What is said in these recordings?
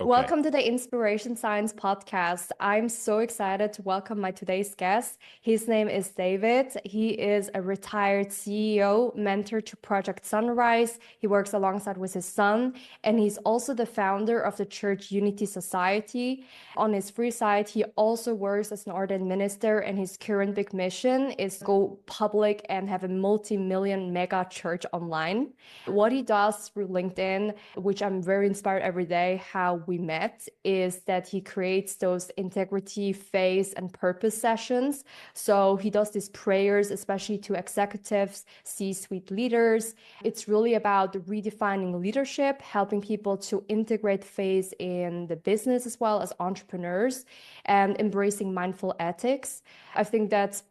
Okay. Welcome to the Inspiration Science podcast. I'm so excited to welcome my today's guest. His name is David. He is a retired CEO, mentor to Project Sunrise. He works alongside with his son, and he's also the founder of the Church Unity Society. On his free side, he also works as an ordained minister, and his current big mission is to go public and have a multi-million mega church online. What he does through LinkedIn, which I'm very inspired every day, how we met, is that he creates those integrity, faith, and purpose sessions. So he does these prayers, especially to executives, C-suite leaders. It's really about redefining leadership, helping people to integrate faith in the business as well as entrepreneurs, and embracing mindful ethics. I think that's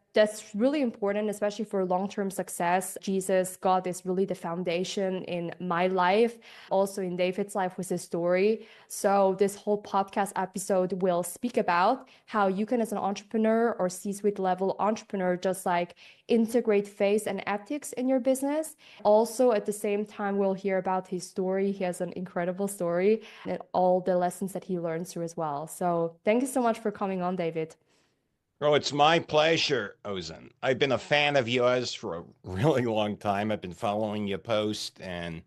really important, especially for long-term success. Jesus, God is really the foundation in my life, also in David's life with his story. So this whole podcast episode will speak about how you can, as an entrepreneur or C-suite level entrepreneur, just like integrate faith and ethics in your business. Also, at the same time, we'll hear about his story. He has an incredible story and all the lessons that he learned through as well. So thank you so much for coming on, David. Oh, it's my pleasure, Ozin. I've been a fan of yours for a really long time. I've been following your post, and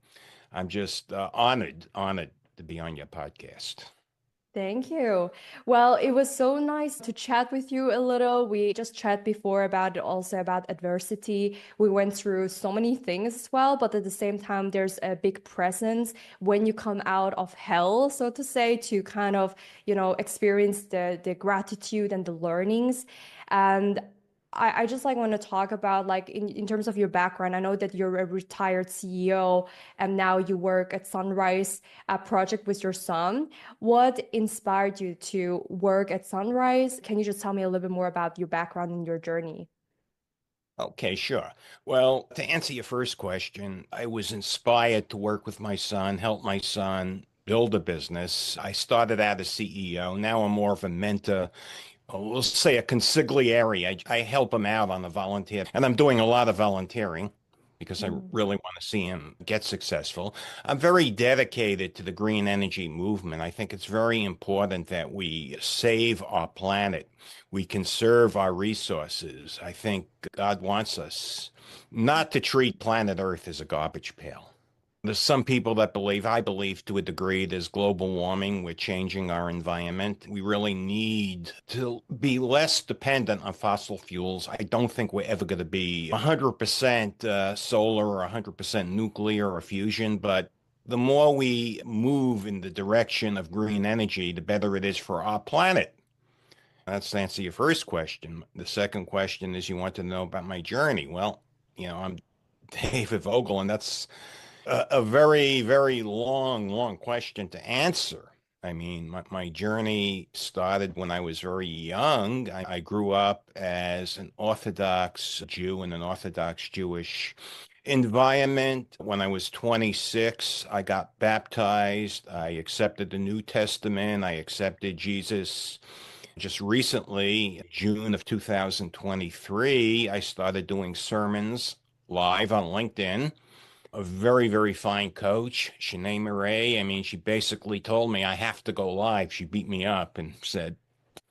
I'm just honored to be on your podcast. Thank you. Well, it was so nice to chat with you a little. We just chat before about also about adversity. We went through so many things as well, but at the same time, there's a big presence when you come out of hell, so to say, to kind of, experience the gratitude and the learnings. And I just like want to talk about like in terms of your background. I know that you're a retired CEO and now you work at Sunrise, a project with your son. What inspired you to work at Sunrise? Can you just tell me a little bit more about your background and your journey? Okay, sure. Well, to answer your first question, I was inspired to work with my son, help my son build a business. I started out as CEO. Now I'm more of a mentor. We'll say a consigliere. I help him out on the volunteer, and I'm doing a lot of volunteering because I Mm. really want to see him get successful. I'm very dedicated to the green energy movement. I think it's very important that we save our planet. We conserve our resources. I think God wants us not to treat planet Earth as a garbage pail. There's some people that believe, I believe to a degree, there's global warming. We're changing our environment. We really need to be less dependent on fossil fuels. I don't think we're ever going to be 100% solar or 100% nuclear or fusion, but the more we move in the direction of green energy, the better it is for our planet. That's to answer your first question. The second question is you want to know about my journey. Well, I'm David Vogel, and that's a very, very long question to answer. I mean, my journey started when I was very young. I grew up as an Orthodox Jew in an Orthodox Jewish environment. When I was 26, I got baptized. I accepted the New Testament. I accepted Jesus. Just recently, June of 2023, I started doing sermons live on LinkedIn. A very, very fine coach, Shanae Murray. I mean, she basically told me I have to go live. She beat me up and said,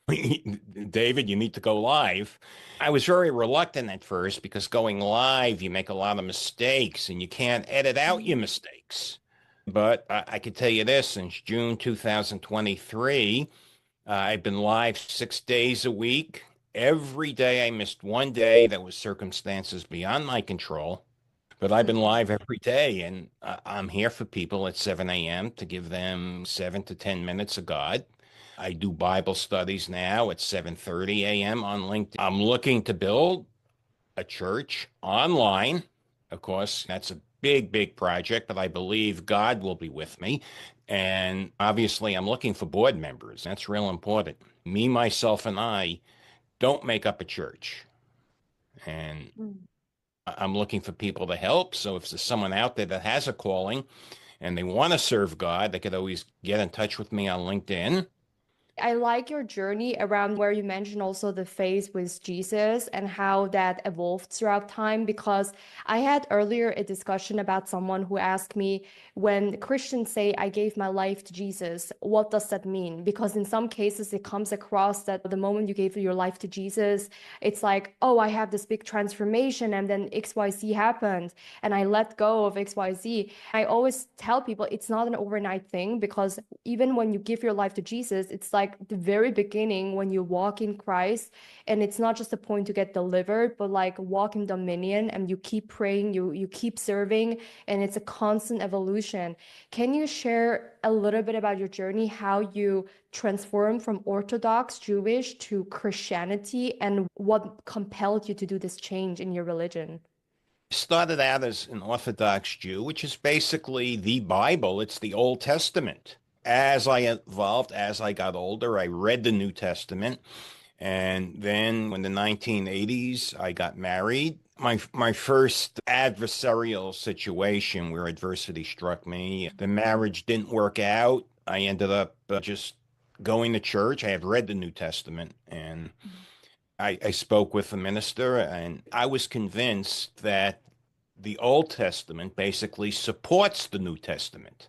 David, you need to go live. I was very reluctant at first because going live, you make a lot of mistakes and you can't edit out your mistakes. But I can tell you this, since June 2023, I've been live 6 days a week. Every day I missed one day. That was circumstances beyond my control. But I've been Mhm. live every day, and I'm here for people at 7 a.m. to give them 7 to 10 minutes of God. I do Bible studies now at 7:30 a.m. on LinkedIn. I'm looking to build a church online. Of course, that's a big, big project, but I believe God will be with me. And obviously, I'm looking for board members. That's real important. Me, myself, and I don't make up a church. And Mm. I'm looking for people to help. So if there's someone out there that has a calling and they want to serve God, they could always get in touch with me on LinkedIn. I like your journey around where you mentioned also the faith with Jesus and how that evolved throughout time. Because I had earlier a discussion about someone who asked me, when Christians say, I gave my life to Jesus, what does that mean? Because in some cases, it comes across that the moment you gave your life to Jesus, it's like, oh, I have this big transformation, and then XYZ happened, and I let go of XYZ. I always tell people it's not an overnight thing, because even when you give your life to Jesus, it's like the very beginning when you walk in Christ, and it's not just a point to get delivered, but like walk in dominion, and you keep praying, you keep serving, and it's a constant evolution. Can you share a little bit about your journey, how you transformed from Orthodox Jewish to Christianity, and what compelled you to do this change in your religion? Started out as an Orthodox Jew, which is basically the Bible. It's the Old Testament. As I evolved, as I got older, I read the New Testament. And then in the 1980s, I got married. My first adversarial situation where adversity struck me, the marriage didn't work out. I ended up just going to church. I had read the New Testament, and I spoke with the minister, and I was convinced that the Old Testament basically supports the New Testament.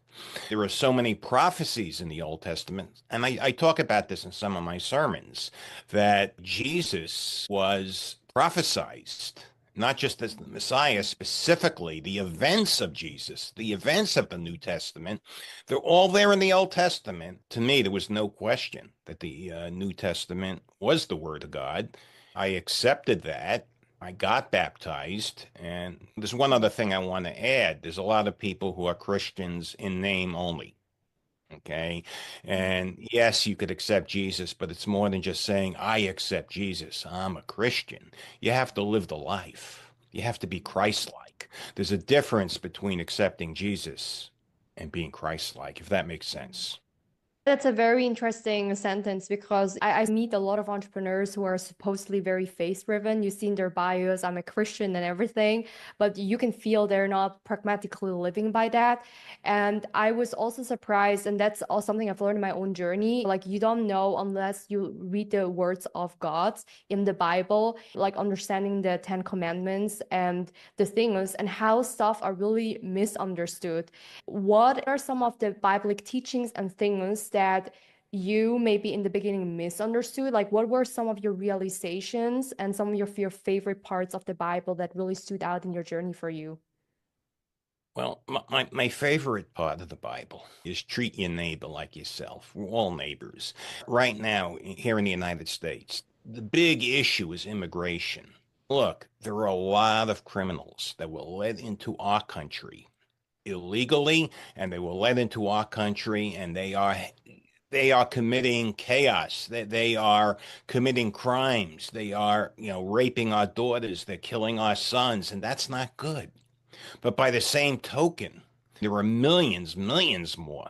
There are so many prophecies in the Old Testament, and I talk about this in some of my sermons, that Jesus was prophesized, not just as the Messiah, specifically the events of Jesus, the events of the New Testament. They're all there in the Old Testament. To me, there was no question that the New Testament was the Word of God. I accepted that. I got baptized. And there's one other thing I want to add. There's a lot of people who are Christians in name only. Okay. And yes, you could accept Jesus, but it's more than just saying, I accept Jesus. I'm a Christian. You have to live the life. You have to be Christ-like. There's a difference between accepting Jesus and being Christ-like, if that makes sense. That's a very interesting sentence, because I meet a lot of entrepreneurs who are supposedly very faith driven. You see in their bios, I'm a Christian and everything, but you can feel they're not pragmatically living by that. And I was also surprised, and that's all something I've learned in my own journey. Like, you don't know unless you read the words of God in the Bible, like understanding the Ten Commandments and the things and how stuff are really misunderstood. What are some of the Biblic teachings and things that you maybe in the beginning misunderstood? Like, what were some of your realizations and some of your favorite parts of the Bible that really stood out in your journey for you? Well, my favorite part of the Bible is treat your neighbor like yourself. We're all neighbors. Right now, here in the United States, the big issue is immigration. Look, there are a lot of criminals that were let into our country illegally, and they were let into our country, and they are committing chaos. They are committing crimes. They are, raping our daughters. They're killing our sons, and that's not good. But by the same token, there are millions, millions more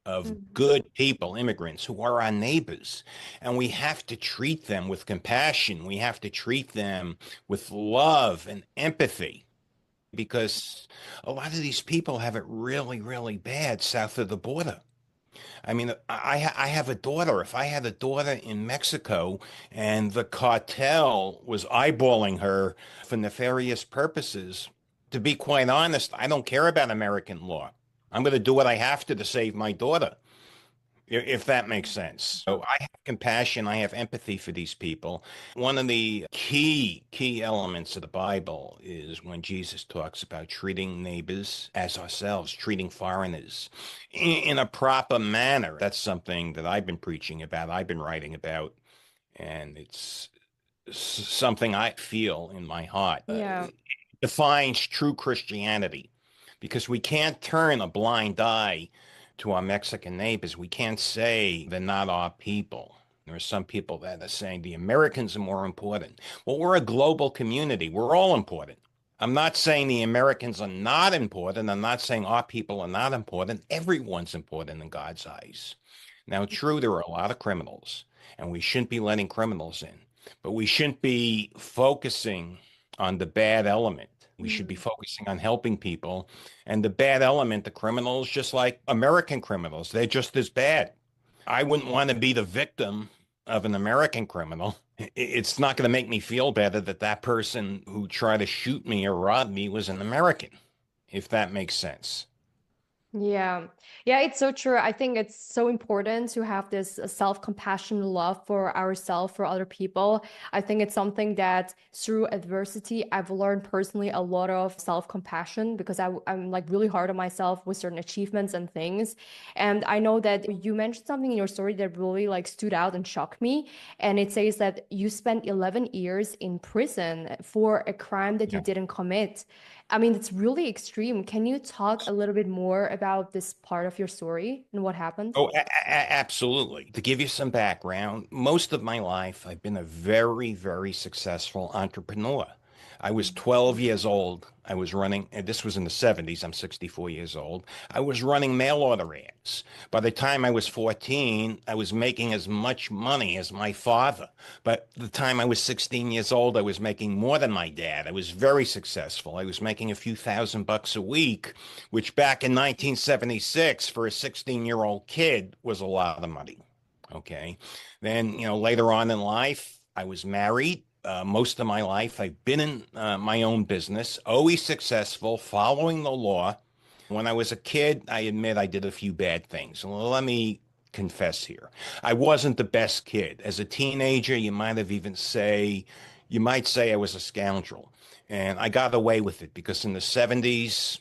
of Mhm. good people, immigrants, who are our neighbors. And we have to treat them with compassion. We have to treat them with love and empathy, because a lot of these people have it really, really bad south of the border. I mean, I have a daughter. If I had a daughter in Mexico and the cartel was eyeballing her for nefarious purposes, to be quite honest, I don't care about American law. I'm going to do what I have to save my daughter, if that makes sense. So I have compassion, I have empathy for these people. One of the key elements of the Bible is when Jesus talks about treating neighbors as ourselves, treating foreigners in a proper manner. That's something that I've been preaching about, I've been writing about, and it's something I feel in my heart. Yeah. Defines true Christianity, because we can't turn a blind eye to our Mexican neighbors. We can't say they're not our people. There are some people that are saying the Americans are more important. Well, we're a global community. We're all important. I'm not saying the Americans are not important. I'm not saying our people are not important. Everyone's important in God's eyes. Now, true, there are a lot of criminals, and we shouldn't be letting criminals in, but we shouldn't be focusing on the bad element. We should be Mhm. focusing on helping people. And the bad element, the criminals, just like American criminals, they're just as bad. I wouldn't want to be the victim of an American criminal. It's not going to make me feel better that that person who tried to shoot me or rob me was an American, if that makes sense. Yeah. Yeah, it's so true. I think it's so important to have this self-compassion love for ourselves, for other people. I think it's something that through adversity, I've learned personally a lot of self-compassion because I'm like really hard on myself with certain achievements and things. And I know that you mentioned something in your story that really like stood out and shocked me. And it says that you spent 11 years in prison for a crime that you Yeah. didn't commit. I mean, it's really extreme. Can you talk a little bit more about this part of your story and what happened? Oh, absolutely. To give you some background, most of my life, I've been a very, very successful entrepreneur. I was 12 years old. I was running, and this was in the 70s. I'm 64 years old. I was running mail order ads. By the time I was 14, I was making as much money as my father. But the time I was 16 years old, I was making more than my dad. I was very successful. I was making a few $1,000 a week, which back in 1976 for a 16-year-old kid was a lot of money. Okay. Then, later on in life, I was married. Most of my life, I've been in my own business, always successful, following the law. When I was a kid, I admit I did a few bad things. Well, let me confess here. I wasn't the best kid. As a teenager, you might say I was a scoundrel. And I got away with it because in the 70s,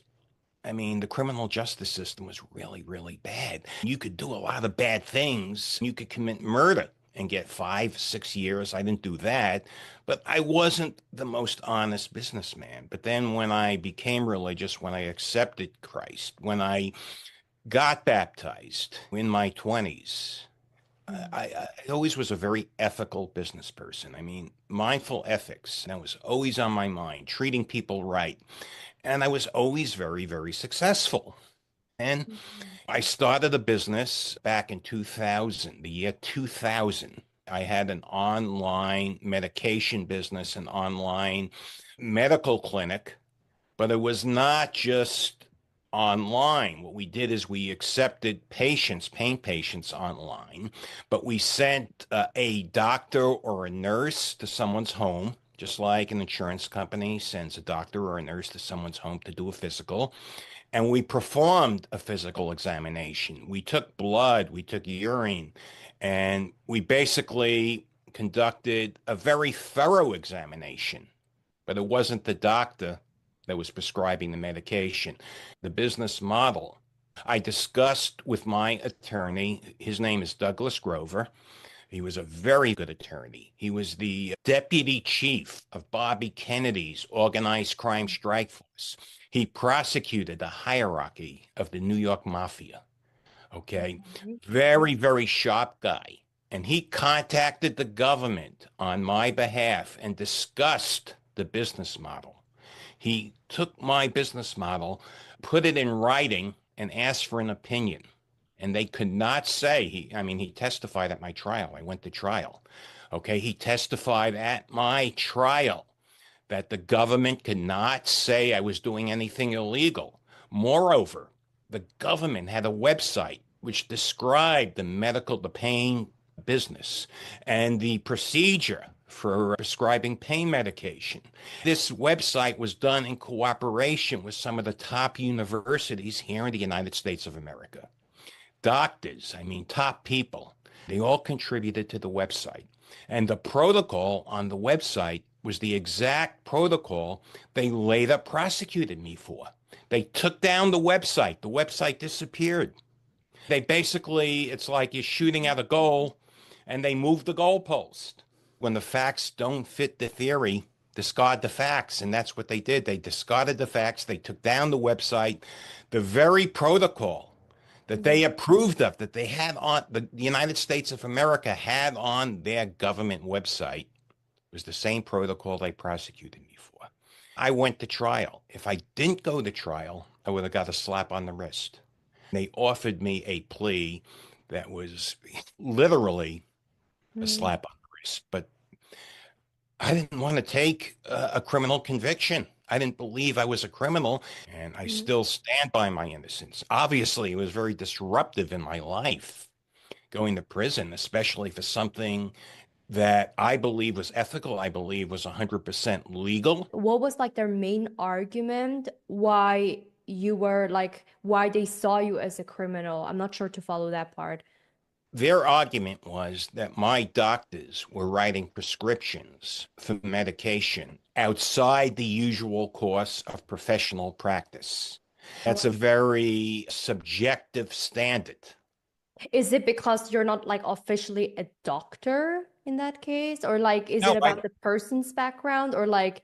I mean, the criminal justice system was really, really bad. You could do a lot of bad things. You could commit murder and get 5, 6 years. I didn't do that, but I wasn't the most honest businessman. But then when I became religious, when I accepted Christ, when I got baptized in my 20s, I always was a very ethical business person. I mean, mindful ethics, that was always on my mind, treating people right. And I was always very, very successful. And Mhm. I started a business back in 2000, the year 2000. I had an online medication business, an online medical clinic, but it was not just online. What we did is we accepted patients, pain patients online, but we sent a doctor or a nurse to someone's home, just like an insurance company sends a doctor or a nurse to someone's home to do a physical. And we performed a physical examination. We took blood, we took urine, and we basically conducted a very thorough examination, but it wasn't the doctor that was prescribing the medication. The business model I discussed with my attorney. His name is Douglas Grover. He was a very good attorney. He was the deputy chief of Bobby Kennedy's organized crime strike force. He prosecuted the hierarchy of the New York Mafia. Okay. Okay. Very, very sharp guy. And he contacted the government on my behalf and discussed the business model. He took my business model, put it in writing, and asked for an opinion. And they could not say, he testified at my trial. I went to trial. Okay. He testified at my trial that the government could not say I was doing anything illegal. Moreover, the government had a website which described the pain business and the procedure for prescribing pain medication. This website was done in cooperation with some of the top universities here in the United States of America. Doctors, top people, they all contributed to the website. And the protocol on the website was the exact protocol they later prosecuted me for. They took down the website. The website disappeared. They basically, it's like you're shooting at a goal and they move the goalpost. When the facts don't fit the theory, discard the facts. And that's what they did. They discarded the facts. They took down the website. The very protocol that Mhm. they approved of, that they had on the United States of America had on their government website, was the same protocol they prosecuted me for. I went to trial. If I didn't go to trial, I would have got a slap on the wrist. They offered me a plea that was literally a Mhm. slap on the wrist, but I didn't want to take a criminal conviction. I didn't believe I was a criminal, and I Mhm. still stand by my innocence. Obviously, it was very disruptive in my life. going to prison, especially for something that I believe was ethical, I believe was 100% legal. What was like their main argument why you were like, why they saw you as a criminal? I'm not sure to follow that part. Their argument was that my doctors were writing prescriptions for medication outside the usual course of professional practice. That's a very subjective standard. Is it because you're not like officially a doctor in that case? Or like is it No, about the person's background or like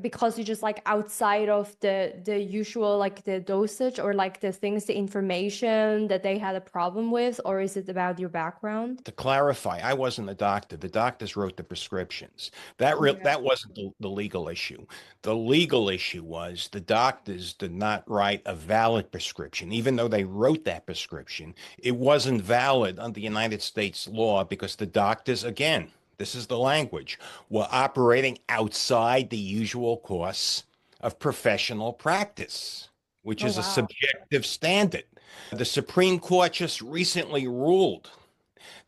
because you just like outside of the usual like the dosage or like the things, the information that they had a problem with, or is it about your background? to clarify, I wasn't a doctor. The doctors wrote the prescriptions. Yeah. That wasn't the legal issue. The legal issue was the doctors did not write a valid prescription. Even though they wrote that prescription, it wasn't valid under United States law because the doctors, again, this is the language, were operating outside the usual course of professional practice, which Oh, is a wow. subjective standard. The Supreme Court just recently ruled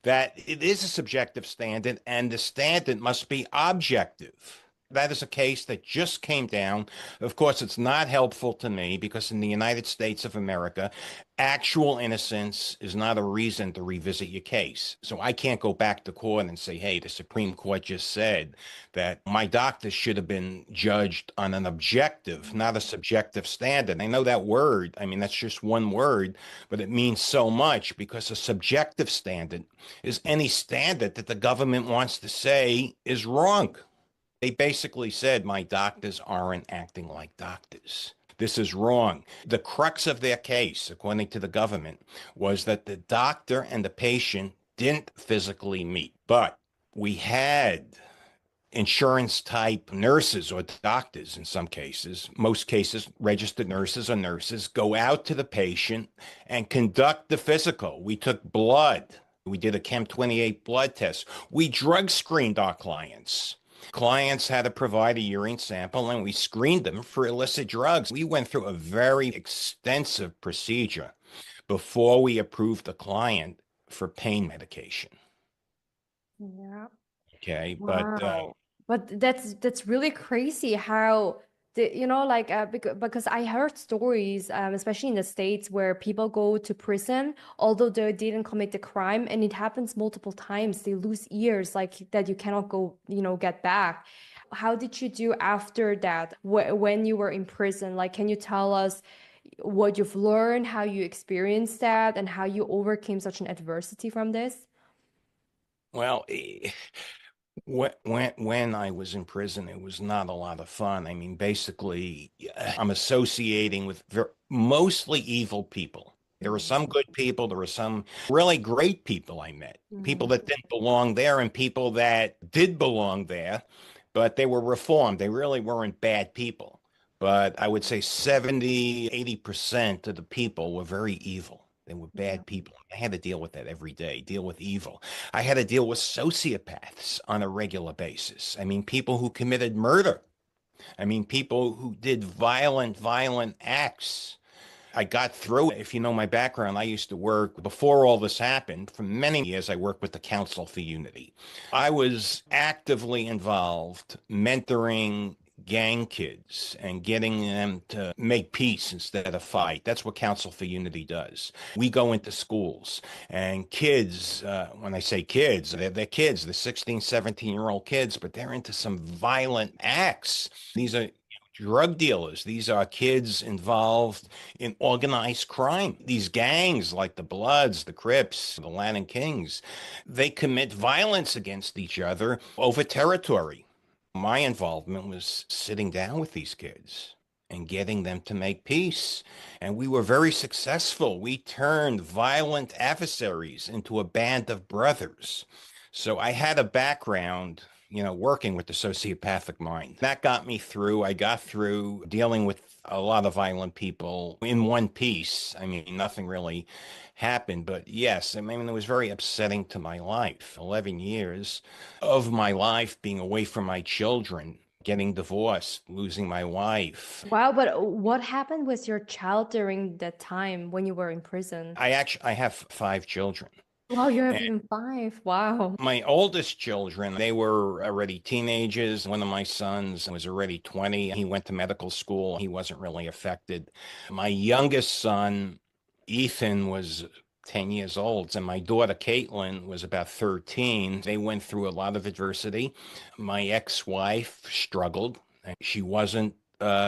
that it is a subjective standard and the standard must be objective. That is a case that just came down. Of course, it's not helpful to me because in the United States of America, actual innocence is not a reason to revisit your case. So I can't go back to court and say, hey, the Supreme Court just said that my doctor should have been judged on an objective, not a subjective standard. I know that word. I mean, that's just one word, but it means so much because a subjective standard is any standard that the government wants to say is wrong. They basically said my doctors aren't acting like doctors. This is wrong. The crux of their case, according to the government, was that the doctor and the patient didn't physically meet, but we had insurance type nurses or doctors in some cases, most cases, registered nurses or nurses, go out to the patient and conduct the physical. We took blood. We did a Chem 28 blood test. We drug screened our clients. Clients had to provide a urine sample and we screened them for illicit drugs. We went through a very extensive procedure before we approved the client for pain medication. Yeah. Okay. Wow. But that's really crazy how the like because I heard stories especially in the States where people go to prison although they didn't commit the crime and it happens multiple times. They lose years like that you cannot go, get back. How did you do after that when you were in prison? Like, can you tell us what you've learned, how you experienced that, and how you overcame such an adversity from this? well, when I was in prison, it was not a lot of fun. I mean, basically, I'm associating with mostly evil people. There were some good people. There were some really great people I met. People Mhm. that didn't belong there and people that did belong there, but they were reformed. They really weren't bad people. But I would say 70, 80% of the people were very evil. They were Yeah. bad people. I had to deal with that every day, deal with evil. I had to deal with sociopaths on a regular basis. I mean, people who committed murder. I mean, people who did violent acts. I got through it. If you know my background, I used to work before all this happened. For many years, I worked with the Council for Unity. I was actively involved mentoring gang kids and getting them to make peace instead of fight. That's what Council for Unity does. We go into schools and kids, when I say kids, they're kids, they're 16, 17-year-old kids, but they're into some violent acts. These are drug dealers. These are kids involved in organized crime. These gangs like the Bloods, the Crips, the Latin Kings, they commit violence against each other over territory. My involvement was sitting down with these kids and getting them to make peace. And we were very successful. We turned violent adversaries into a band of brothers. So I had a background, working with the sociopathic mind. That got me through. I got through dealing with a lot of violent people in one piece. I mean, nothing really happened, but yes, I mean, it was very upsetting to my life. 11 years of my life being away from my children, getting divorced, losing my wife. Wow, but what happened with your child during that time when you were in prison? I have 5 children. Wow, you have even five. Wow. My oldest children, they were already teenagers. One of my sons was already 20. He went to medical school. He wasn't really affected. My youngest son, Ethan, was 10 years old, and my daughter, Caitlin, was about 13. They went through a lot of adversity. My ex-wife struggled. She wasn't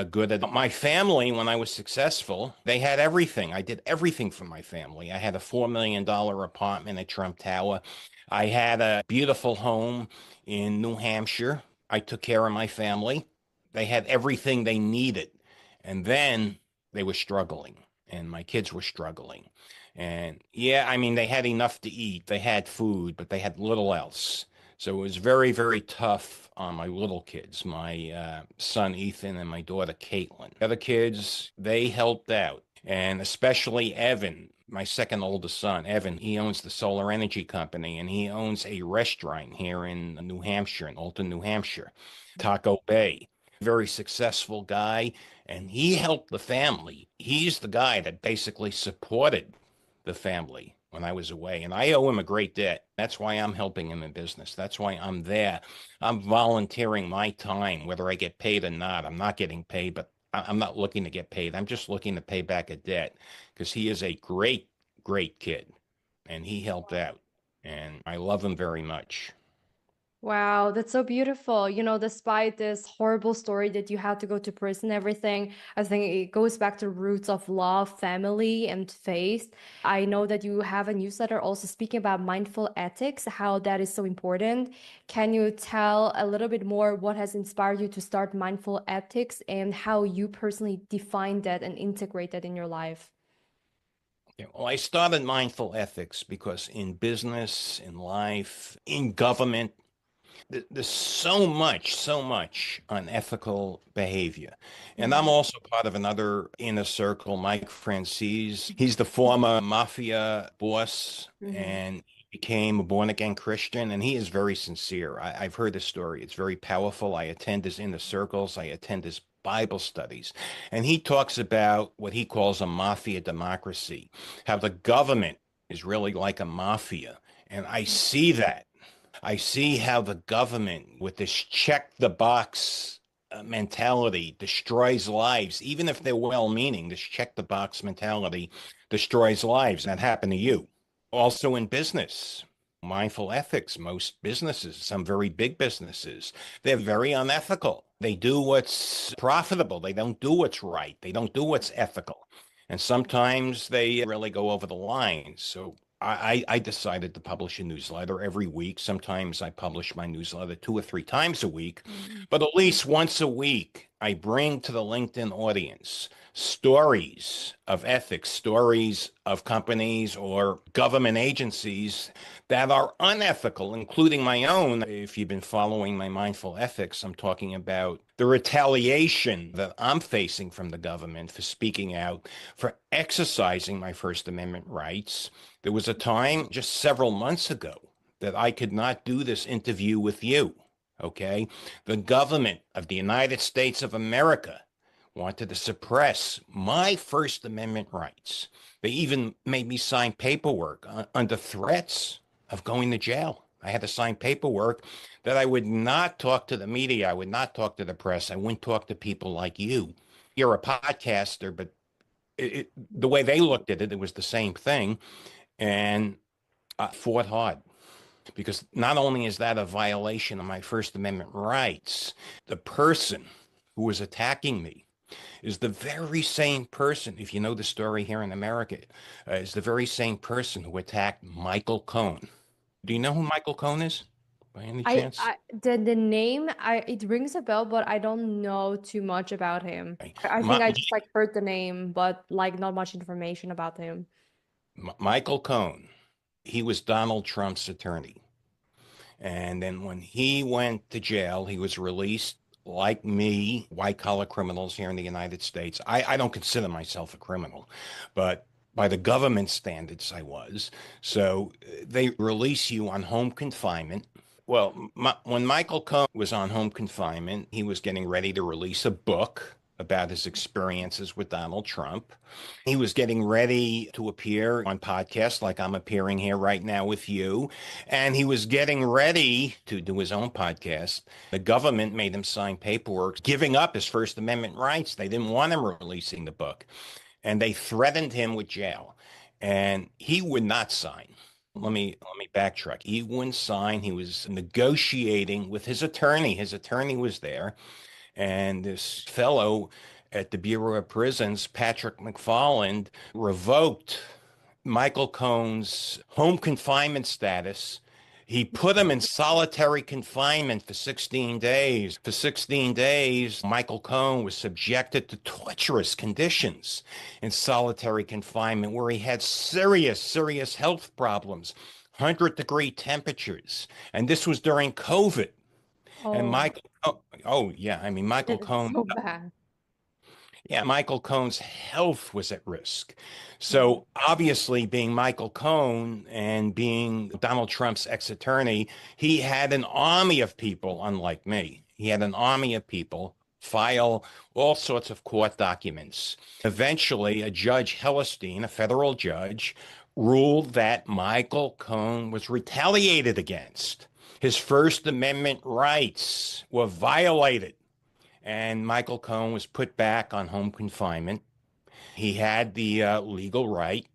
good at my family. When I was successful, they had everything. I did everything for my family. I had a $4 million apartment at Trump Tower. I had a beautiful home in New Hampshire. I took care of my family. They had everything they needed. And then they were struggling, and my kids were struggling. And yeah, I mean, they had enough to eat. They had food, but they had little else. So it was very, very tough on my little kids, my son Ethan and my daughter Caitlin. The other kids, they helped out, and especially Evan, my second oldest son, Evan. He owns the solar energy company, and he owns a restaurant here in New Hampshire, in Alton, New Hampshire, Taco Bay. Very successful guy, and he helped the family. He's the guy that basically supported the family when I was away. And I owe him a great debt. That's why I'm helping him in business. That's why I'm there. I'm volunteering my time, whether I get paid or not. I'm not getting paid, but I'm not looking to get paid. I'm just looking to pay back a debt because he is a great, great kid and he helped out. And I love him very much. Wow, that's so beautiful. Despite this horrible story that you had to go to prison, everything, I think it goes back to roots of love, family, and faith. I know that you have a newsletter also speaking about mindful ethics, how that is so important. Can you tell a little bit more what has inspired you to start mindful ethics and how you personally define that and integrate that in your life? Yeah, well, I started mindful ethics because in business, in life, in government, there's so much unethical behavior. And I'm Mhm. also part of another inner circle, Mike Francis. He's the former mafia boss Mhm. and he became a born again Christian. And he is very sincere. I've heard his story. It's very powerful. I attend his inner circles, I attend his Bible studies. And he talks about what he calls a mafia democracy, how the government is really like a mafia. And I see that. I see how the government, with this check the box mentality, destroys lives, even if they're well meaning. This check the box mentality destroys lives. And that happened to you. Also in business, mindful ethics, most businesses, some very big businesses, they're very unethical. They do what's profitable, they don't do what's right, they don't do what's ethical. And sometimes they really go over the line. So I decided to publish a newsletter every week. Sometimes I publish my newsletter 2 or 3 times a week, Mhm. but at least once a week, I bring to the LinkedIn audience stories of ethics, stories of companies or government agencies that are unethical, including my own. If you've been following my mindful ethics, I'm talking about the retaliation that I'm facing from the government for speaking out, for exercising my First Amendment rights. There was a time just several months ago that I could not do this interview with you. Okay. The government of the United States of America wanted to suppress my First Amendment rights. They even made me sign paperwork under threats of going to jail. I had to sign paperwork that I would not talk to the media. I would not talk to the press. I wouldn't talk to people like you. You're a podcaster, but the way they looked at it, it was the same thing. And I fought hard because not only is that a violation of my First Amendment rights, the person who was attacking me is the very same person, if you know the story here in America, is the very same person who attacked Michael Cohen. Do you know who Michael Cohen is by any chance? The name it rings a bell, but I don't know too much about him. Okay. I think Mi- I just like heard the name, but like not much information about him. Michael Cohen, he was Donald Trump's attorney. And then when he went to jail, he was released like me, white collar criminals here in the United States. I don't consider myself a criminal, but by the government standards, I was. So they release you on home confinement. Well, when Michael Cohen was on home confinement, he was getting ready to release a book. about his experiences with Donald Trump. He was getting ready to appear on podcasts like I'm appearing here right now with you. And he was getting ready to do his own podcast. The government made him sign paperwork giving up his First Amendment rights. They didn't want him releasing the book. And they threatened him with jail. And he would not sign. Let me backtrack. He wouldn't sign. He was negotiating with his attorney. His attorney was there. And this fellow at the Bureau of Prisons, Patrick McFarland, revoked Michael Cohen's home confinement status. He put him in solitary confinement for 16 days. For 16 days, Michael Cohen was subjected to torturous conditions in solitary confinement where he had serious, serious health problems, 100-degree temperatures. And this was during COVID. And Oh, Michael, oh yeah, I mean, it is so bad. Michael Cohen's health was at risk. Mm, So obviously, being Michael Cohen and being Donald Trump's ex-attorney, he had an army of people, unlike me. He had an army of people file all sorts of court documents. Eventually, a Judge Hellerstein, a federal judge, ruled that Michael Cohen was retaliated against. His First Amendment rights were violated, and Michael Cohen was put back on home confinement. He had the legal right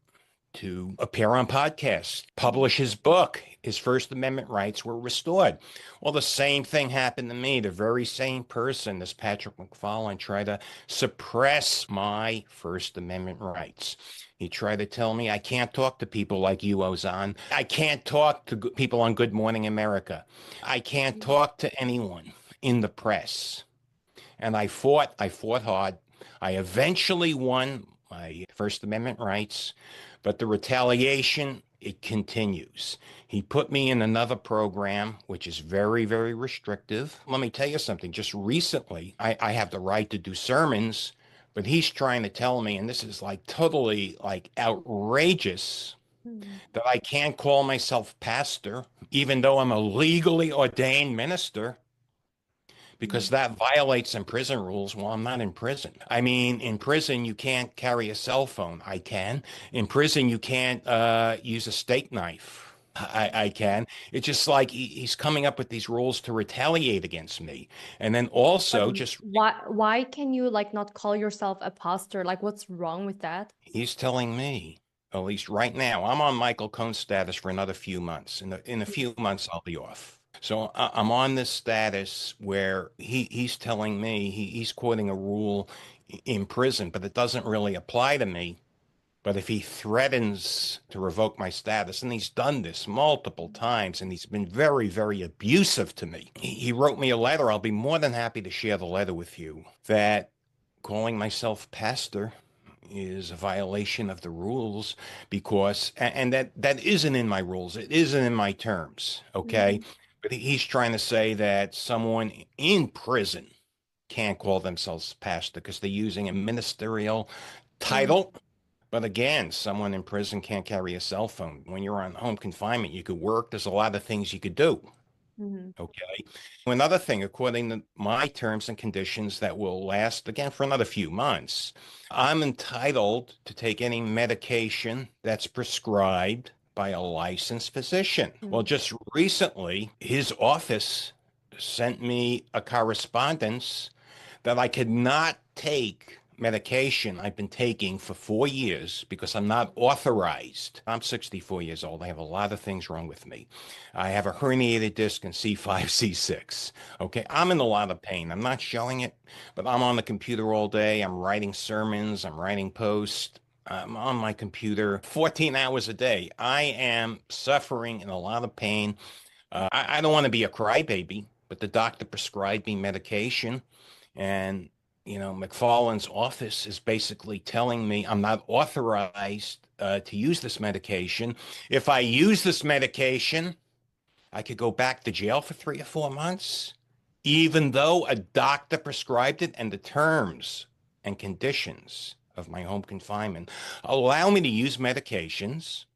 to appear on podcasts, mm, publish his book. His First Amendment rights were restored. Well, the same thing happened to me. The very same person, this Patrick McFarland, tried to suppress my First Amendment rights. He tried to tell me I can't talk to people like you, Ozan. I can't talk to people on Good Morning America. I can't mm, talk to anyone in the press. And I fought hard. I eventually won my First Amendment rights, but the retaliation, it continues. He put me in another program, which is very, very restrictive. Let me tell you something. Just recently, I have the right to do sermons, but he's trying to tell me, and this is like totally like outrageous, mm, that I can't call myself pastor, even though I'm a legally ordained minister, because mm. that violates some prison rules. Well, I'm not in prison. I mean, in prison, you can't carry a cell phone. I can. In prison, you can't use a steak knife. I can. It's just like he's coming up with these rules to retaliate against me. And then But also just why can you like not call yourself a pastor? Like what's wrong with that? he's telling me, at least right now, I'm on Michael Cohen status for another few months. In a few months, I'll be off. So I'm on this status where he's telling me he's quoting a rule in prison, but it doesn't really apply to me. But if he threatens to revoke my status, and he's done this multiple times, and he's been very, very abusive to me, he wrote me a letter. I'll be more than happy to share the letter with you, that calling myself pastor is a violation of the rules, because and that isn't in my rules. It isn't in my terms. Okay. Mhm. But he's trying to say that someone in prison can't call themselves pastor because they're using a ministerial Mm, title. But again, someone in prison can't carry a cell phone. When you're on home confinement, you could work. There's a lot of things you could do. mhm, Okay. Another thing, according to my terms and conditions that will last again for another few months, I'm entitled to take any medication that's prescribed by a licensed physician. Well, mm, just recently, his office sent me a correspondence that I could not take medication I've been taking for 4 years because I'm not authorized. I'm 64 years old. I have a lot of things wrong with me. I have a herniated disc in C5, C6. Okay. I'm in a lot of pain. I'm not showing it, but I'm on the computer all day. I'm writing sermons. I'm writing posts. I'm on my computer 14 hours a day. I am suffering in a lot of pain. I don't want to be a crybaby, but the doctor prescribed me medication. And, McFarland's office is basically telling me I'm not authorized to use this medication. If I use this medication, I could go back to jail for 3 or 4 months, even though a doctor prescribed it, and the terms and conditions of my home confinement allow me to use medications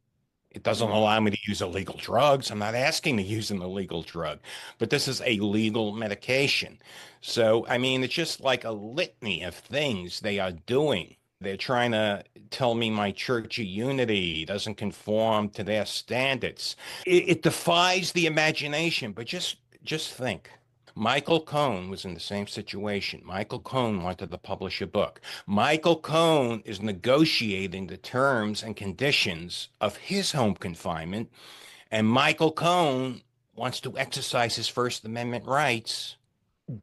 It doesn't allow me to use illegal drugs. I'm not asking to use an illegal drug, but this is a legal medication. So, I mean, it's just like a litany of things they are doing. They're trying to tell me my Church of Unity doesn't conform to their standards. It defies the imagination, but just think. Michael Cohen was in the same situation. Michael Cohen wanted to publish a book. Michael Cohen is negotiating the terms and conditions of his home confinement, and Michael Cohen wants to exercise his First Amendment rights.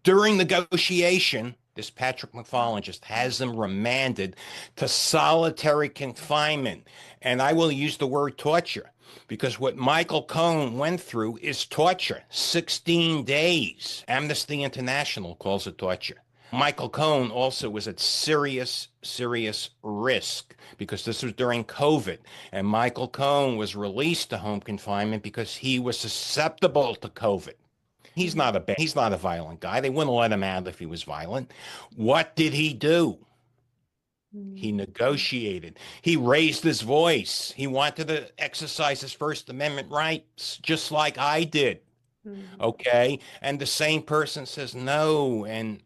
During negotiation, this Patrick McFarland just has them remanded to solitary confinement. And I will use the word torture because what Michael Cohen went through is torture. 16 days. Amnesty International calls it torture. Michael Cohen also was at serious, serious risk because this was during COVID. And Michael Cohen was released to home confinement because he was susceptible to COVID. He's not a violent guy. They wouldn't let him out if he was violent. What did he do? He negotiated. He raised his voice. He wanted to exercise his First Amendment rights, just like I did. Okay. And the same person says no. And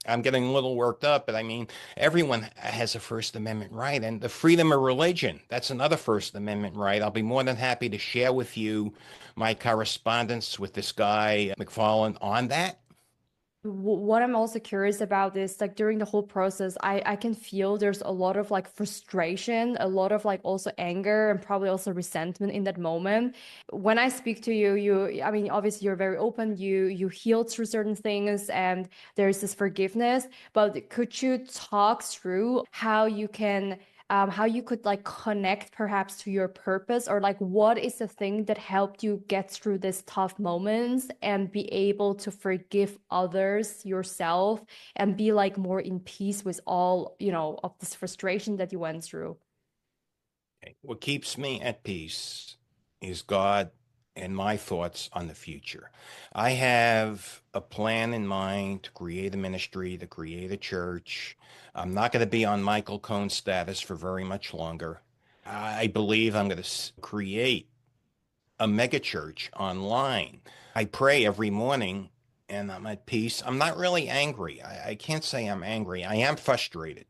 I'm getting a little worked up, but I mean, everyone has a First Amendment right. And the freedom of religion, that's another First Amendment right. I'll be more than happy to share with you my correspondence with this guy, McFarland, on that. What I'm also curious about is like during the whole process, I can feel there's a lot of like frustration, a lot of like also anger and probably also resentment in that moment. When I speak to you, I mean, obviously you're very open, you healed through certain things and there's this forgiveness, but could you talk through how you could like connect perhaps to your purpose or like what is the thing that helped you get through these tough moments and be able to forgive others, yourself, and be like more in peace with all, of this frustration that you went through? Okay. What keeps me at peace is God and my thoughts on the future. I have a plan in mind to create a ministry, to create a church. I'm not going to be on Michael Cohen's status for very much longer. I believe I'm going to create a mega church online. I pray every morning and I'm at peace. I'm not really angry. I can't say I'm angry. I am frustrated.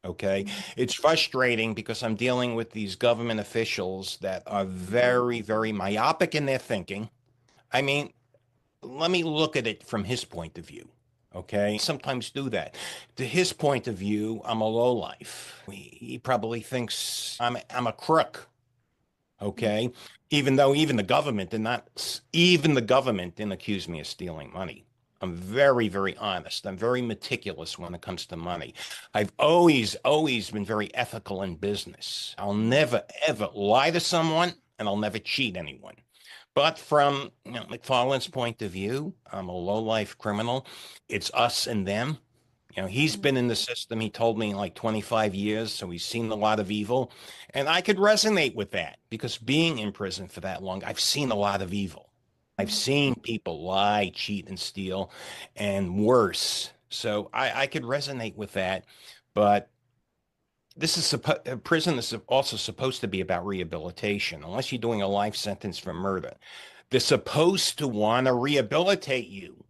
Okay. It's frustrating because I'm dealing with these government officials that are very, very myopic in their thinking. I mean, let me look at it from his point of view. Okay. Sometimes do that. To his point of view, I'm a lowlife. He probably thinks I'm a crook. Okay. Even though even the government didn't accuse me of stealing money. I'm very, very honest. I'm very meticulous when it comes to money. I've always been very ethical in business. I'll never, ever lie to someone and I'll never cheat anyone. But from McFarland's point of view, I'm a low-life criminal. It's us and them. He's been in the system, he told me, like 25 years, so he's seen a lot of evil. And I could resonate with that because being in prison for that long, I've seen a lot of evil. I've seen people lie, cheat, and steal, and worse. So I could resonate with that. But prison is also supposed to be about rehabilitation, unless you're doing a life sentence for murder. They're supposed to want to rehabilitate you.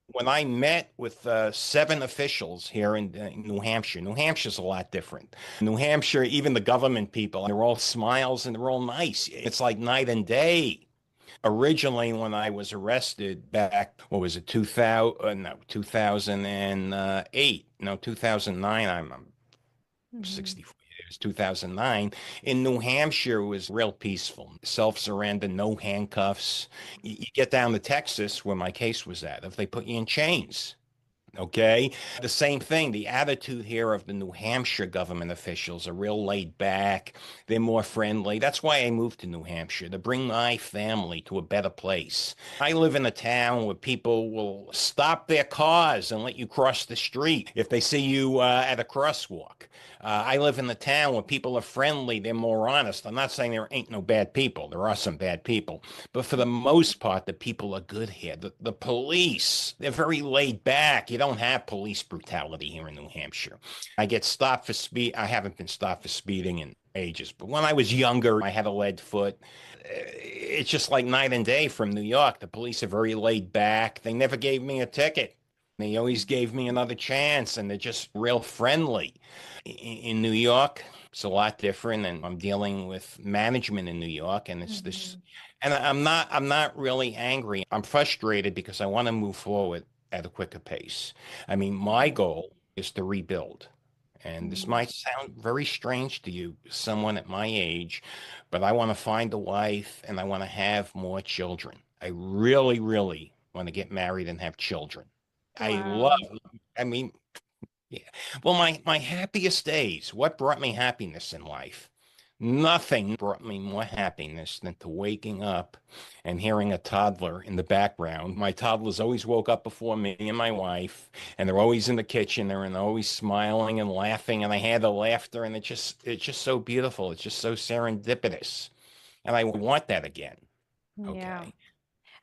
When I met with 7 officials here in New Hampshire, New Hampshire's a lot different. New Hampshire, even the government people, they're all smiles and they're all nice. It's like night and day. Originally, when I was arrested back, what was it, 2000, no, 2008, no, 2009, I'm Mhm. 64 years, 2009, in New Hampshire was real peaceful. Self-surrender, no handcuffs. You get down to Texas, where my case was at, if they put you in chains. Okay. The same thing. The attitude here of the New Hampshire government officials are real laid back. They're more friendly. That's why I moved to New Hampshire, to bring my family to a better place. I live in a town where people will stop their cars and let you cross the street if they see you at a crosswalk. I live in the town where people are friendly. They're more honest. I'm not saying there ain't no bad people. There are some bad people. But for the most part, the people are good here. The police, they're very laid back. You don't have police brutality here in New Hampshire. I get stopped for speed. I haven't been stopped for speeding in ages, but when I was younger, I had a lead foot. It's just like night and day from New York. The police are very laid back. They never gave me a ticket. They always gave me another chance, and they're just real friendly. In New York, it's a lot different, and I'm dealing with management in New York, and it's this, Mhm. and I'm not really angry. I'm frustrated because I want to move forward at a quicker pace. I mean, my goal is to rebuild. And this Mhm. might sound very strange to you, someone at my age, but I want to find a wife and I want to have more children. I really, really want to get married and have children. I love, Wow. I mean, yeah. Well, my happiest days, what brought me happiness in life? Nothing brought me more happiness than to waking up and hearing a toddler in the background. My toddlers always woke up before me and my wife, and they're always in the kitchen. They're always smiling and laughing, and I hear the laughter, and it's just so beautiful. It's just so serendipitous, and I want that again. Yeah. Okay.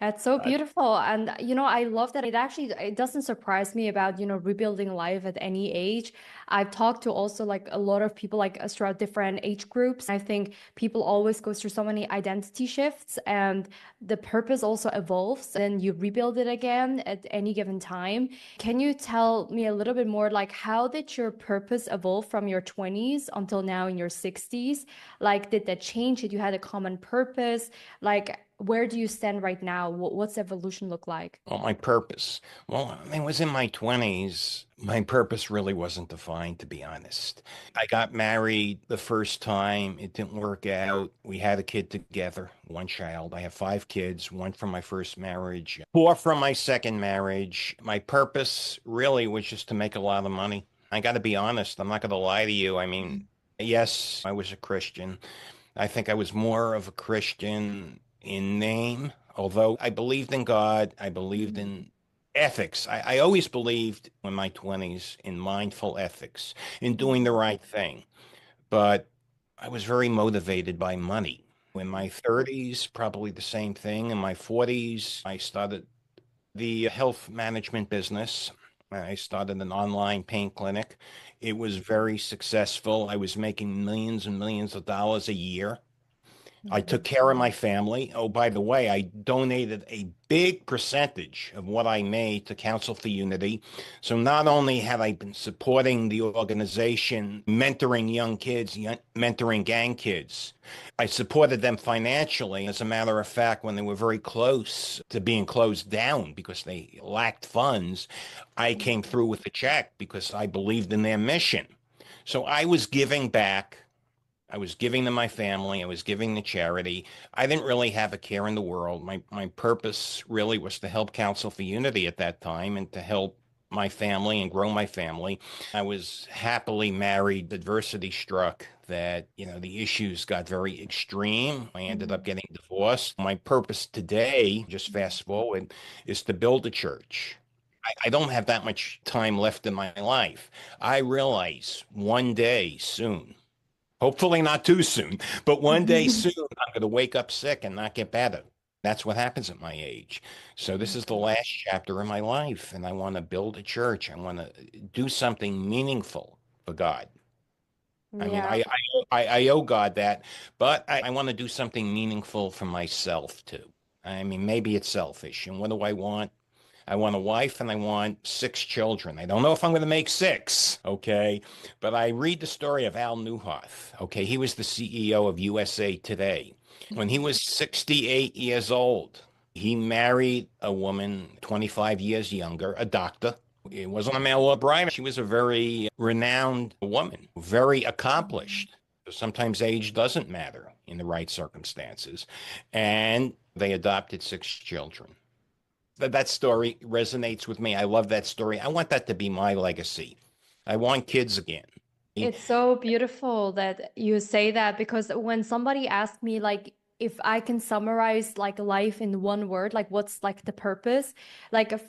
That's so But beautiful. And I love that it doesn't surprise me about, rebuilding life at any age. I've talked to also like a lot of people like throughout different age groups. I think people always go through so many identity shifts and the purpose also evolves and you rebuild it again at any given time. Can you tell me a little bit more like how did your purpose evolve from your 20s until now in your 60s? Like did that change? Did you had a common purpose? Like, where do you stand right now? What's evolution look like? well, my purpose. Well, I was in my 20s. My purpose really wasn't defined, to be honest. I got married the first time. It didn't work out. We had a kid together, one child. I have five kids, one from my first marriage, four from my second marriage. My purpose really was just to make a lot of money. I got to be honest. I'm not going to lie to you. I mean, yes, I was a Christian. I think I was more of a Christian in name, although I believed in God. I believed Mhm. in ethics. I always believed in my 20s in mindful ethics, in doing the Mhm. right thing. But I was very motivated by money. In my 30s, probably the same thing. In my 40s, I started the health management business. I started an online pain clinic. It was very successful. I was making millions and millions of dollars a year. I took Mhm. care of my family. Oh, by the way, I donated a big percentage of what I made to Council for Unity. So not only have I been supporting the organization, mentoring young kids, mentoring gang kids, I supported them financially. As a matter of fact, when they were very close to being closed down because they lacked funds, I came Mhm. through with a check because I believed in their mission. So I was giving back. I was giving to my family. I was giving to charity. I didn't really have a care in the world. My purpose really was to help Council for Unity at that time and to help my family and grow my family. I was happily married. Adversity struck that, the issues got very extreme. I ended up Mhm. getting divorced. My purpose today, just Mhm. fast forward, is to build a church. I don't have that much time left in my life. I realize one day soon, hopefully not too soon, but one day soon I'm going to wake up sick and not get better. That's what happens at my age. So this is the last chapter of my life, and I want to build a church. I want to do something meaningful for God. I mean, Yeah. I owe God that, but I want to do something meaningful for myself too. I mean, maybe it's selfish. And what do I want? I want a wife and I want six children. I don't know if I'm going to make six, okay? But I read the story of Al Newhoff, okay? He was the CEO of USA Today. When he was 68 years old, he married a woman 25 years younger, a doctor. It wasn't a mail order bride. She was a very renowned woman, very Mhm. accomplished. Sometimes age doesn't matter in the right circumstances. And they adopted six children. That story resonates with me. I love that story. I want that to be my legacy. I want kids again. It's so beautiful that you say that because when somebody asks me like if I can summarize like life in one word, like what's like the purpose, like if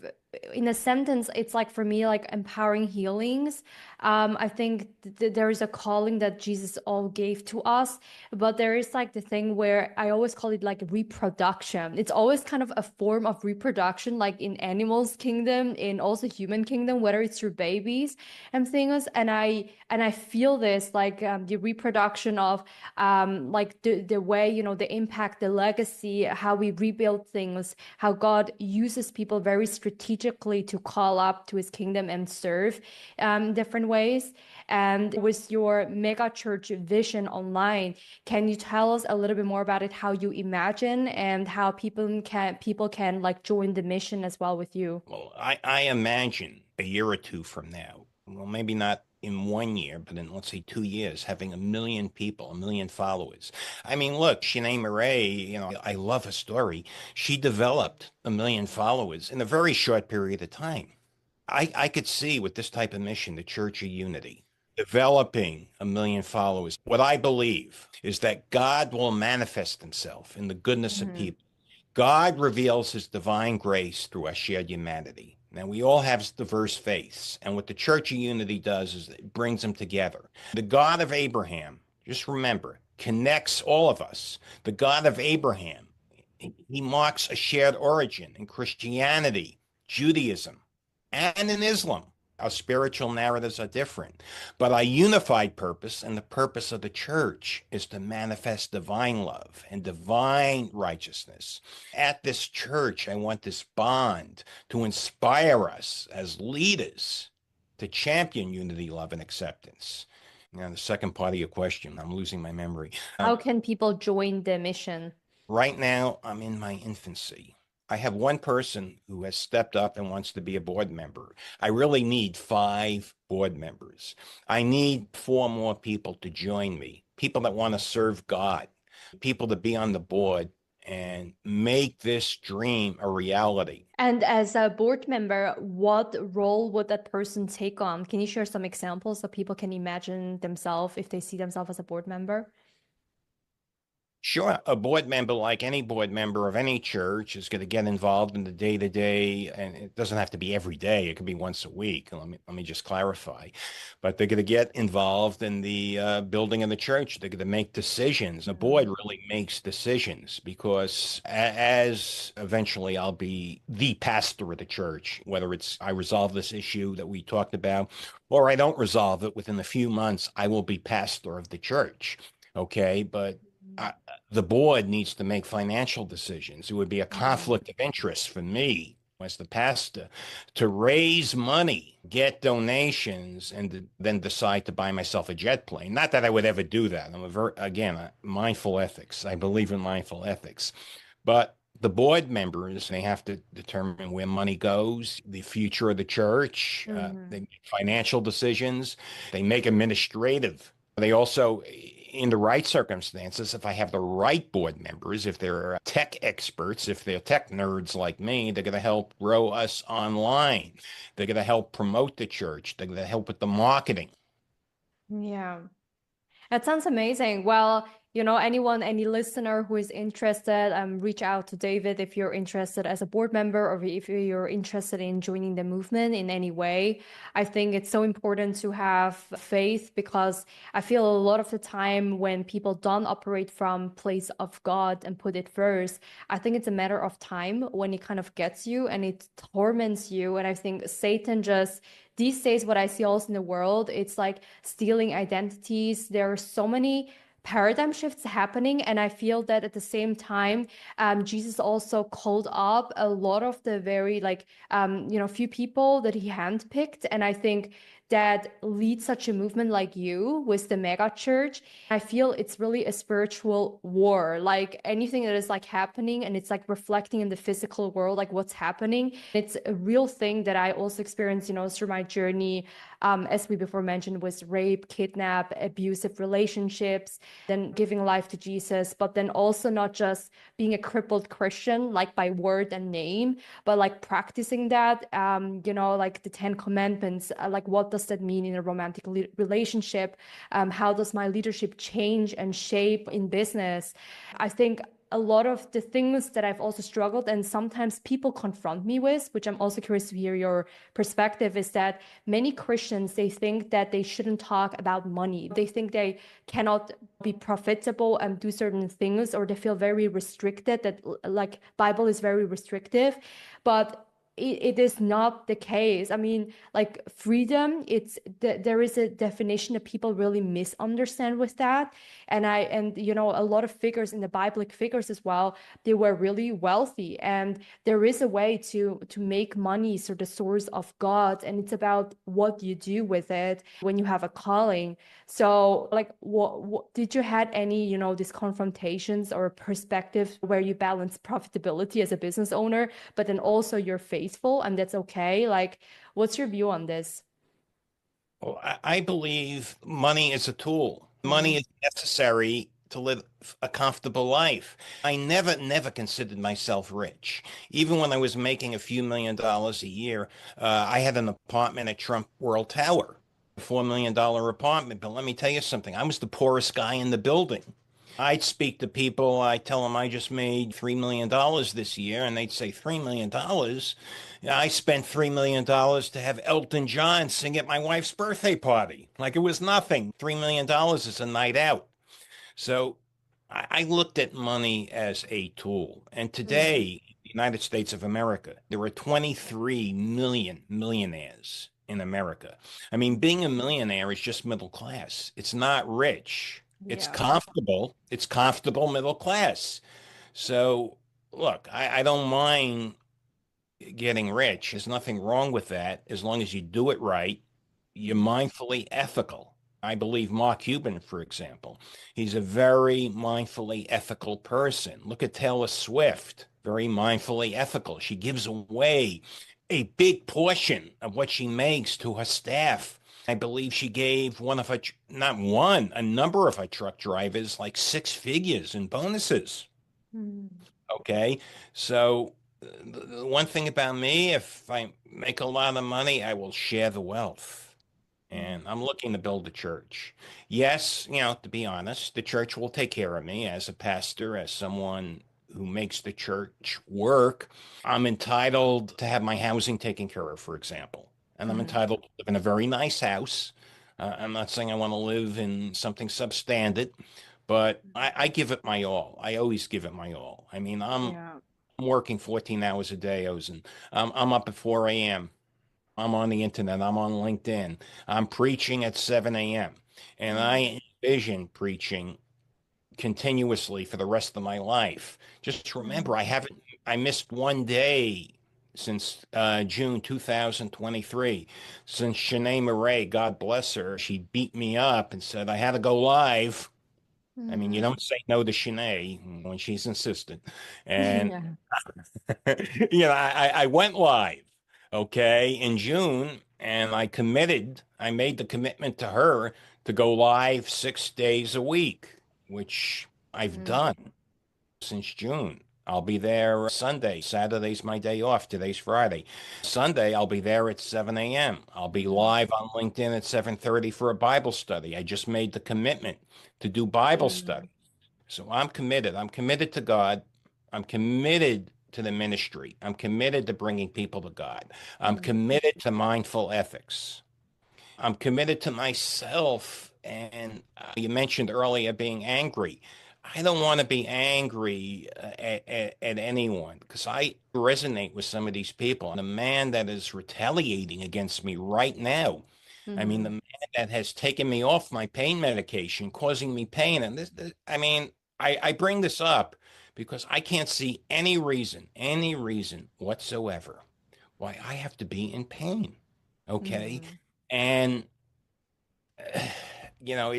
in a sentence, it's like for me, like empowering healings. I think there is a calling that Jesus all gave to us, but there is like the thing where I always call it like reproduction. It's always kind of a form of reproduction, like in animals kingdom, in also human kingdom, whether it's through babies and things. And I feel this like the reproduction of like the way, the impact, the legacy, how we rebuild things, how God uses people very strategically to call up to his kingdom and serve different ways. And with your mega church vision online, can you tell us a little bit more about it, how you imagine and how people can like join the mission as well with you? Well, I imagine a year or two from now, well, maybe not in 1 year, but in, let's say, 2 years, having 1 million people, 1 million followers. I mean, look, Shanae Murray, I love her story. She developed 1 million followers in a very short period of time. I could see with this type of mission, the Church of Unity, developing 1 million followers. What I believe is that God will manifest himself in the goodness of Mhm. people. God reveals his divine grace through our shared humanity. Now, we all have diverse faiths, and what the Church of Unity does is it brings them together. The God of Abraham, just remember, connects all of us. The God of Abraham, he marks a shared origin in Christianity, Judaism, and in Islam. Our spiritual narratives are different, but our unified purpose and the purpose of the church is to manifest divine love and divine righteousness. At this church, I want this bond to inspire us as leaders to champion unity, love, and acceptance. Now, the second part of your question, I'm losing my memory. How can people join the mission? Right now, I'm in my infancy. I have one person who has stepped up and wants to be a board member. I really need 5 board members. I need 4 more people to join me, people that want to serve God, people to be on the board and make this dream a reality. And as a board member, what role would that person take on? Can you share some examples so people can imagine themselves if they see themselves as a board member? Sure, a board member, like any board member of any church, is going to get involved in the day to day, and it doesn't have to be every day. It could be once a week. Let me just clarify, but they're going to get involved in the building of the church. They're going to make decisions. The board Mhm. really makes decisions because as eventually I'll be the pastor of the church, whether it's I resolve this issue that we talked about, or I don't resolve it within a few months, I will be pastor of the church. Okay, but I, the board needs to make financial decisions. It would be a Mhm. conflict of interest for me as the pastor to raise money, get donations, and then decide to buy myself a jet plane. Not that I would ever do that. I'm mindful ethics. I believe in mindful ethics. But the board members, they have to determine where money goes, the future of the church, they Mhm. make financial decisions, they make administrative. They also, in the right circumstances, if I have the right board members, if they're tech experts, if they're tech nerds like me, they're going to help grow us online. They're going to help promote the church. They're going to help with the marketing. Yeah. That sounds amazing. Well, any listener who is interested, reach out to David if you're interested as a board member or if you're interested in joining the movement in any way. I think it's so important to have faith because I feel a lot of the time when people don't operate from place of God and put it first, I think it's a matter of time when it kind of gets you and it torments you. And I think Satan just these days, what I see also in the world, it's like stealing identities. There are so many paradigm shifts happening. And I feel that at the same time, Jesus also called up a lot of the very few people that he handpicked. And I think that leads such a movement like you with the mega church. I feel it's really a spiritual war. Like anything that is like happening and it's like reflecting in the physical world, like what's happening. It's a real thing that I also experienced, through my journey, as we before mentioned, was rape, kidnap, abusive relationships, then giving life to Jesus, but then also not just being a crippled Christian, like by word and name, but like practicing that, like the Ten Commandments, like what does that mean in a romantic relationship? How does my leadership change and shape in business? I think a lot of the things that I've also struggled and sometimes people confront me with, which I'm also curious to hear your perspective, is that many Christians, they think that they shouldn't talk about money. They think they cannot be profitable and do certain things, or they feel very restricted, that like Bible is very restrictive. But it is not the case. I mean, like freedom, there is a definition that people really misunderstand with that. And you know, a lot of figures in the biblical figures as well, they were really wealthy, and there is a way to make money, so the source of God, and it's about what you do with it when you have a calling. So like what did you had any, you know, these confrontations or perspectives where you balance profitability as a business owner, but then also you're faithful and that's okay? Like, what's your view on this? Well, I believe money is a tool. Money Mm, is necessary to live a comfortable life. I never considered myself rich. Even when I was making a few $1 million a year, I had an apartment at Trump World Tower, a $4 million apartment. But let me tell you something, I was the poorest guy in the building. I'd speak to people, I tell them I just made $3 million this year, and they'd say, $3 million? I spent $3 million to have Elton John sing at my wife's birthday party. Like it was nothing. $3 million is a night out. So I looked at money as a tool. And mm, today, in the United States of America, there are 23 million millionaires in America. I mean, being a millionaire is just middle class. It's not rich. It's yeah. comfortable. It's comfortable middle class. So, look, I don't mind getting rich. There's nothing wrong with that as long as you do it right. You're Mm, mindfully ethical. I believe Mark Cuban, for example, he's a very mindfully ethical person. Look at Taylor Swift, very mindfully ethical. She gives away a big portion of what she makes to her staff. I believe she gave one of her, not one, a number of her truck drivers like six figures in bonuses. mm, Okay. So the one thing about me, if I make a lot of money, I will share the wealth. mm, And I'm looking to build a church. Yes, you know, to be honest, the church will take care of me as a pastor, as someone who makes the church work. I'm entitled to have my housing taken care of, for example. And I'm mm, entitled to live in a very nice house. I'm not saying I want to live in something substandard, but I give it my all. I always give it my all. I mean, yeah. I'm working 14 hours a day, Ozen. I'm up at 4 a.m. I'm on the internet. I'm on LinkedIn. I'm preaching at 7 a.m. And Mm, I envision preaching continuously for the rest of my life. Just remember, mm, I missed one day since June 2023. Since Shanae Murray, God bless her, she beat me up and said I had to go live. I mean, you mm. don't say no to Shanae when she's insistent. And Yeah. I went live, okay, in June, and I made the commitment to her to go live 6 days a week, which I've Mm, done since June. I'll be there Sunday. Saturday's my day off. Today's Friday. Sunday, I'll be there at 7 a.m. I'll be mm, live on LinkedIn at 7:30 for a Bible study. I just made the commitment to do Bible mm, study. So I'm committed. I'm committed to God. I'm committed to the ministry. I'm committed to bringing people to God. I'm mm, committed to mindful ethics. I'm committed to myself. And you mentioned earlier being angry. I don't want to be angry at anyone because I resonate with some of these people. And the man that is retaliating against me right now, I mean, the mm, man that has taken me off my pain medication, causing me pain. And I mean, I bring this up because I can't see any reason whatsoever why I have to be in pain. Okay. mm, And you know,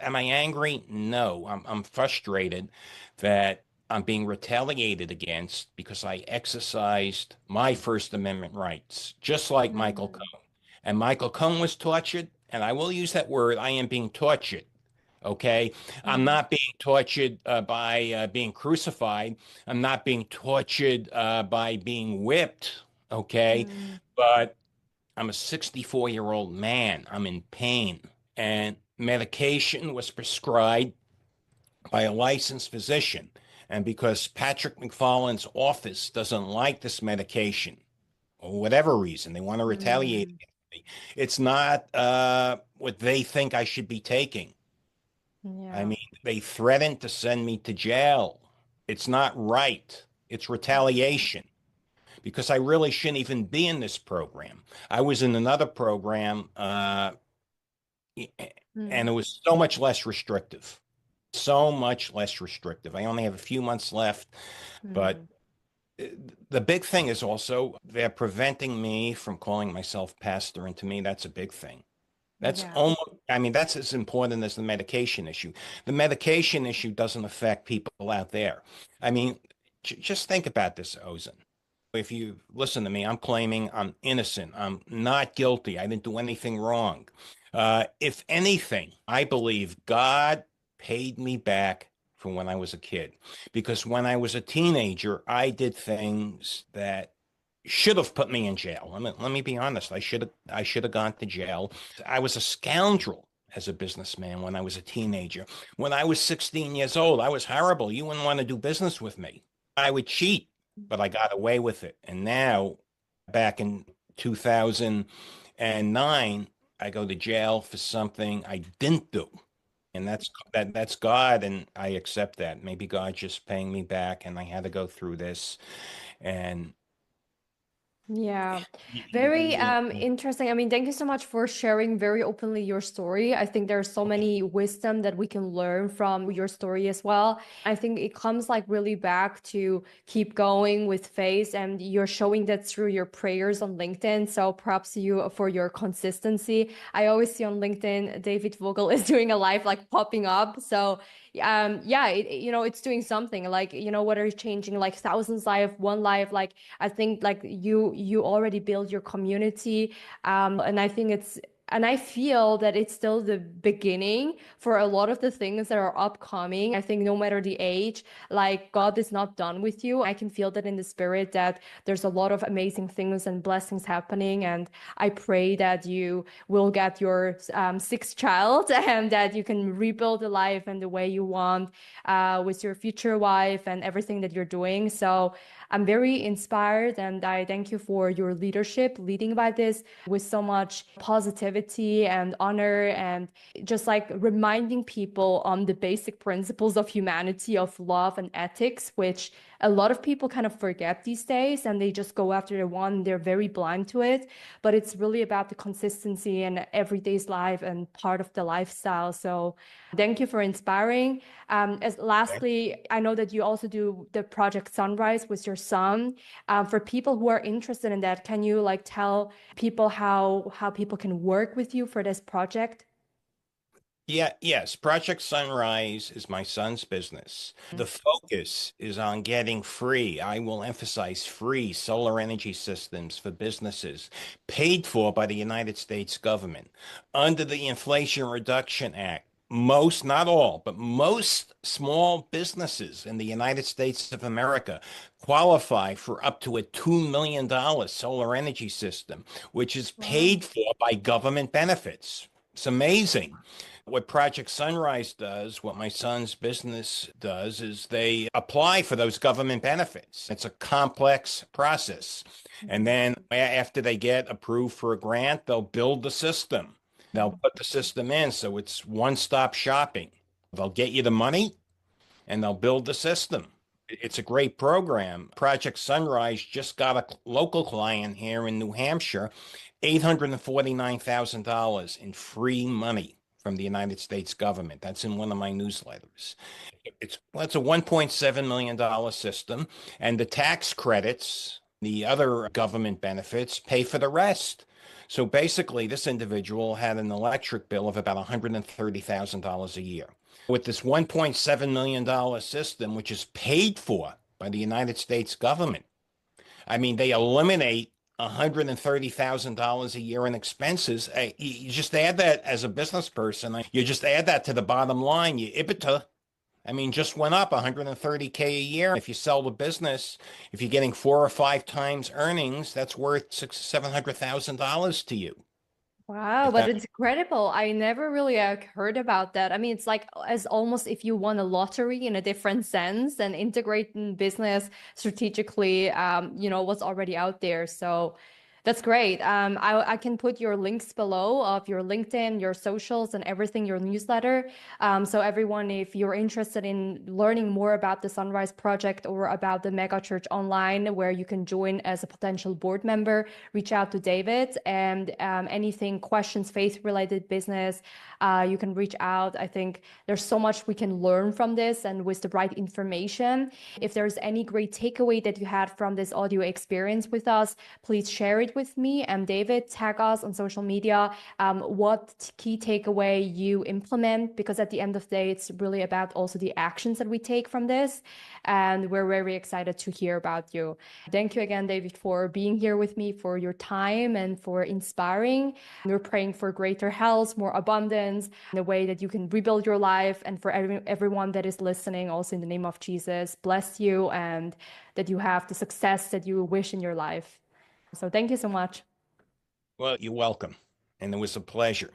am I angry? No, I'm frustrated that I'm being retaliated against because I exercised my First Amendment rights, just like Michael mm, Cohen. And Michael Cohen was tortured, and I will use that word. I am being tortured. Okay. I'm mm, not being tortured by being crucified. I'm not being tortured by being whipped. Okay. mm, But I'm a 64-year-old man. I'm in pain. And medication was prescribed by a licensed physician. And because Patrick McFarland's office doesn't like this medication, or whatever reason, they want to retaliate Mm, against me. It's not what they think I should be taking. I yeah. mean, they threatened to send me to jail. It's not right. It's retaliation because I really shouldn't even be in this program. I was in another program, and it Mm, was so much less restrictive. So much less restrictive. I only have a few months left, but mm, uh, the big thing is also they're preventing me from calling myself pastor, and to me, that's a big thing. That's yeah. almost, I mean, that's as important as the medication issue. The medication issue doesn't affect people out there. I mean, just think about this, Ozin. If you listen to me, I'm claiming I'm innocent. I'm not guilty. I didn't do anything wrong. If anything, I believe God paid me back from when I was a kid. Because when I was a teenager, I did things that should have put me in jail. Let me be honest. I should have gone to jail. I was a scoundrel as a businessman when I was a teenager. When I was 16 years old, I was horrible. You wouldn't want to do business with me. I would cheat, but I got away with it. And now, back in 2009, I go to jail for something I didn't do. And that's God, and I accept that. Maybe God just paying me back, and I had to go through this. And Yeah, very you know, interesting. I mean, thank you so much for sharing very openly your story. I think there's so many wisdom that we can learn from your story as well. I think it comes like really back to keep going with faith, and you're showing that through your prayers on LinkedIn. So props to you for your consistency. I always see on LinkedIn David Vogel is doing a live like popping up. So yeah, it's doing something like, whether it's changing like thousands life, one life, like I think like you already build your community, and I think and I feel that it's still the beginning for a lot of the things that are upcoming. I think no matter the age, like God is not done with you. I can feel that in the spirit that there's a lot of amazing things and blessings happening. And I pray that you will get your sixth child and that you can rebuild the life and the way you want with your future wife and everything that you're doing. So I'm very inspired and I thank you for your leadership, leading by this with so much positivity and honor and just like reminding people on the basic principles of humanity, of love and ethics, which a lot of people kind of forget these days and they just go after the one, they're very blind to it. But it's really about the consistency and everyday's life and part of the lifestyle. So thank you for inspiring. As lastly, I know that you also do the project Sunrise with your son. For people who are interested in that, can you like tell people how people can work with you for this project? yes, Project Sunrise is my son's business. The focus is on getting free, I will emphasize free solar energy systems for businesses paid for by the United States government under the Inflation Reduction Act. Most, not all, but most small businesses in the United States of America qualify for up to a $2 million solar energy system, which is Wow. paid for by government benefits. It's amazing. What Project Sunrise does, what my son's business does, is they apply for those government benefits. It's a complex process. And Mhm. then after they get approved for a grant, they'll build the system. They'll put the system in so it's one-stop shopping. They'll get you the money and they'll build the system. It's a great program. Project Sunrise just got a local client here in New Hampshire, $849,000 in free money from the United States government. That's in one of my newsletters. It's a $1.7 million system, and the tax credits, the other government benefits pay for the rest. So basically, this individual had an electric bill of about $130,000 a year. With this $1.7 million system, which is paid for by the United States government, I mean, they eliminate $130,000 a year in expenses. You just add that as a business person, you just add that to the bottom line. You EBITDA, I mean, just went up 130K a year. If you sell the business, if you're getting 4 or 5 times earnings, that's worth $600,000 to $700,000 to you. Wow, If but that it's incredible. I never really heard about that. I mean, it's like as almost if you won a lottery in a different sense and integrating business strategically, what's already out there. So that's great. I can put your links below of your LinkedIn, your socials, and everything, your newsletter. So everyone, if you're interested in learning more about the Sunrise Project or about the Mega Church Online, where you can join as a potential board member, reach out to David. And anything, questions, faith-related business, you can reach out. I think there's so much we can learn from this, and with the right information. If there's any great takeaway that you had from this audio experience with us, please share it with me and David. Tag us on social media. What key takeaway you implement, because at the end of the day, it's really about also the actions that we take from this. And we're very excited to hear about you. Thank you again, David, for being here with me, for your time and for inspiring. We're praying for greater health, more abundance, in a way that you can rebuild your life. And for everyone that is listening, also in the name of Jesus, bless you and that you have the success that you wish in your life. So thank you so much. Well, you're welcome. And it was a pleasure.